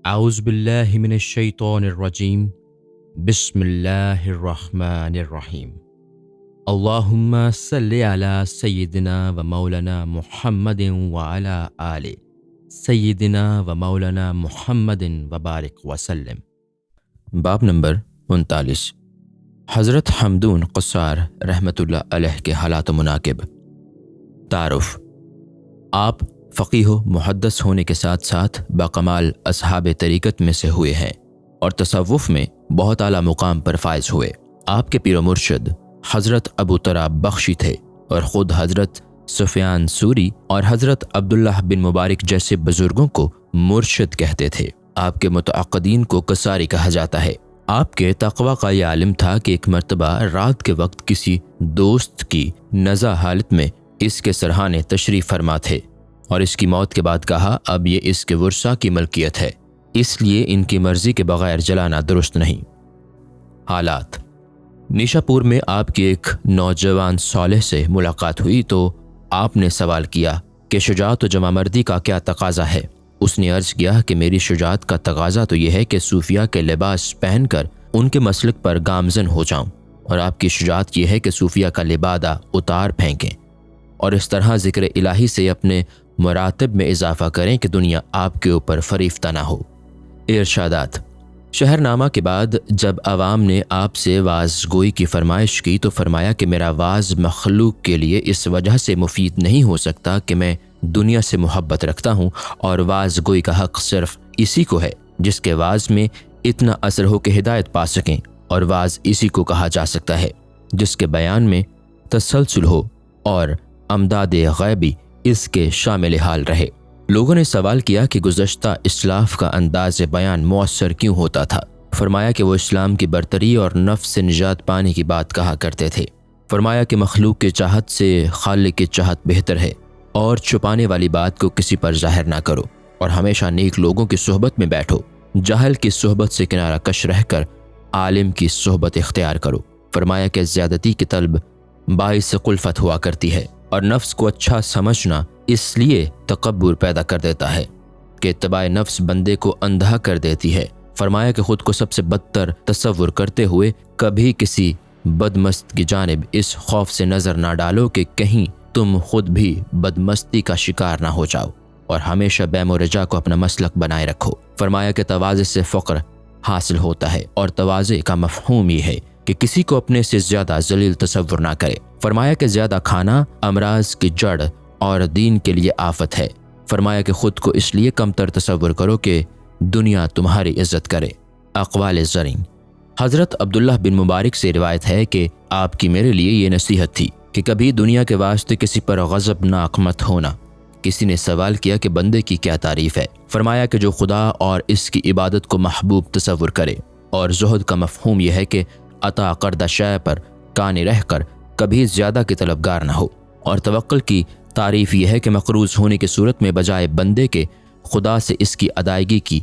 اعوذ باللہ من الشیطان الرجیم بسم اللہ الرحمن الرحیم اللہم صلی علی سیدنا و مولانا محمد وعلی آل سیدنا و مولانا محمد وبارک وسلم۔ باب نمبر 39، حضرت حمدون قصار رحمۃ اللہ علیہ کے حالات و مناقب۔ تعارف: آپ فقیہ و محدث ہونے کے ساتھ ساتھ باکمال اصحاب طریقت میں سے ہوئے ہیں اور تصوف میں بہت اعلیٰ مقام پر فائز ہوئے۔ آپ کے پیر و مرشد حضرت ابو تراب بخشی تھے اور خود حضرت سفیان ثوری اور حضرت عبداللہ بن مبارک جیسے بزرگوں کو مرشد کہتے تھے۔ آپ کے متعقدین کو قصاری کہا جاتا ہے۔ آپ کے تقوی کا یہ عالم تھا کہ ایک مرتبہ رات کے وقت کسی دوست کی نزع حالت میں اس کے سرحانے تشریف فرما تھے اور اس کی موت کے بعد کہا اب یہ اس کے ورثاء کی ملکیت ہے، اس لیے ان کی مرضی کے بغیر جلانا درست نہیں۔ حالات: نیشا پور میں آپ کی ایک نوجوان صالح سے ملاقات ہوئی تو آپ نے سوال کیا کہ شجاعت و جمع مردی کا کیا تقاضا ہے۔ اس نے عرض کیا کہ میری شجاعت کا تقاضا تو یہ ہے کہ صوفیہ کے لباس پہن کر ان کے مسلک پر گامزن ہو جاؤں، اور آپ کی شجاعت یہ ہے کہ صوفیہ کا لبادہ اتار پھینکیں اور اس طرح ذکر الہی سے اپنے مراتب میں اضافہ کریں کہ دنیا آپ کے اوپر فریفتہ نہ ہو۔ ارشادات: شہر نامہ کے بعد جب عوام نے آپ سے واعظ گوئی کی فرمائش کی تو فرمایا کہ میرا واعظ مخلوق کے لیے اس وجہ سے مفید نہیں ہو سکتا کہ میں دنیا سے محبت رکھتا ہوں، اور واعظ گوئی کا حق صرف اسی کو ہے جس کے واعظ میں اتنا اثر ہو کہ ہدایت پا سکیں، اور واعظ اسی کو کہا جا سکتا ہے جس کے بیان میں تسلسل ہو اور امداد غیبی اس کے شامل حال رہے۔ لوگوں نے سوال کیا کہ گزشتہ اسلاف کا انداز بیان مؤثر کیوں ہوتا تھا۔ فرمایا کہ وہ اسلام کی برتری اور نفس سے نجات پانے کی بات کہا کرتے تھے۔ فرمایا کہ مخلوق کی چاہت سے خالق کی چاہت بہتر ہے، اور چھپانے والی بات کو کسی پر ظاہر نہ کرو، اور ہمیشہ نیک لوگوں کی صحبت میں بیٹھو، جاہل کی صحبت سے کنارہ کش رہ کر عالم کی صحبت اختیار کرو۔ فرمایا کہ زیادتی کی طلب باعث قلفت ہوا کرتی ہے، اور نفس کو اچھا سمجھنا اس لیے تکبر پیدا کر دیتا ہے کہ اتباع نفس بندے کو اندھا کر دیتی ہے۔ فرمایا کہ خود کو سب سے بدتر تصور کرتے ہوئے کبھی کسی بدمست کی جانب اس خوف سے نظر نہ ڈالو کہ کہیں تم خود بھی بدمستی کا شکار نہ ہو جاؤ، اور ہمیشہ بیم و رجا کو اپنا مسلک بنائے رکھو۔ فرمایا کہ تواضع سے فقر حاصل ہوتا ہے، اور تواضع کا مفہوم یہ ہے کہ کسی کو اپنے سے زیادہ ذلیل تصور نہ کرے۔ فرمایا کہ زیادہ کھانا امراض کی جڑ اور دین کے لیے آفت ہے۔ فرمایا کہ خود کو اس لیے کمتر تصور کرو کہ دنیا تمہاری عزت کرے۔ اقوال زرین: حضرت عبداللہ بن مبارک سے روایت ہے کہ آپ کی میرے لیے یہ نصیحت تھی کہ کبھی دنیا کے واسطے کسی پر غضبناک مت ہونا۔ کسی نے سوال کیا کہ بندے کی کیا تعریف ہے؟ فرمایا کہ جو خدا اور اس کی عبادت کو محبوب تصور کرے، اور زہد کا مفہوم یہ ہے کہ عطا کردہ شے پر قانی رہ کر کبھی زیادہ کی طلبگار نہ ہو، اور توکل کی تعریف یہ ہے کہ مقروض ہونے کی صورت میں بجائے بندے کے خدا سے اس کی ادائیگی کی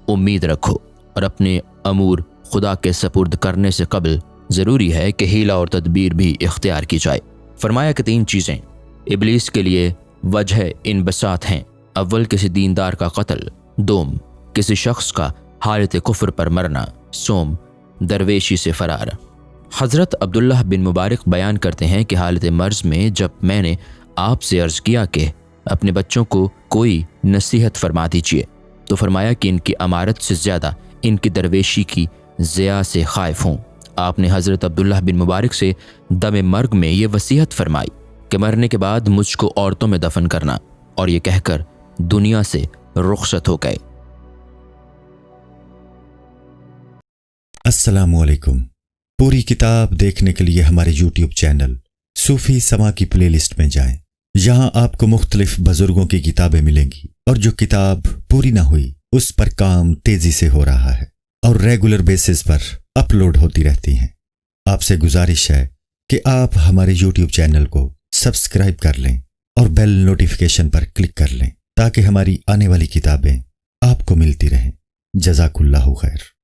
امید رکھو، اور اپنے امور خدا کے سپرد کرنے سے قبل ضروری ہے کہ حیلہ اور تدبیر بھی اختیار کی جائے۔ فرمایا کہ 3 چیزیں ابلیس کے لیے وجہ انبساط ہیں: اول کسی دیندار کا قتل، دوم کسی شخص کا حالت کفر پر مرنا، سوم درویشی سے فرار۔ حضرت عبداللہ بن مبارک بیان کرتے ہیں کہ حالت مرض میں جب میں نے آپ سے عرض کیا کہ اپنے بچوں کو کوئی نصیحت فرما دیجیے، تو فرمایا کہ ان کی امارت سے زیادہ ان کی درویشی کی ضیاء سے خائف ہوں۔ آپ نے حضرت عبداللہ بن مبارک سے دم مرگ میں یہ وصیت فرمائی کہ مرنے کے بعد مجھ کو عورتوں میں دفن کرنا، اور یہ کہہ کر دنیا سے رخصت ہو گئے۔ السلام علیکم۔ پوری کتاب دیکھنے کے لیے ہمارے یوٹیوب چینل صوفی سما کی پلے لسٹ میں جائیں۔ یہاں آپ کو مختلف بزرگوں کی کتابیں ملیں گی، اور جو کتاب پوری نہ ہوئی اس پر کام تیزی سے ہو رہا ہے اور ریگولر بیسس پر اپلوڈ ہوتی رہتی ہیں۔ آپ سے گزارش ہے کہ آپ ہمارے یوٹیوب چینل کو سبسکرائب کر لیں اور بیل نوٹیفیکیشن پر کلک کر لیں تاکہ ہماری آنے والی کتابیں آپ کو ملتی رہیں۔ جزاک اللہ خیر۔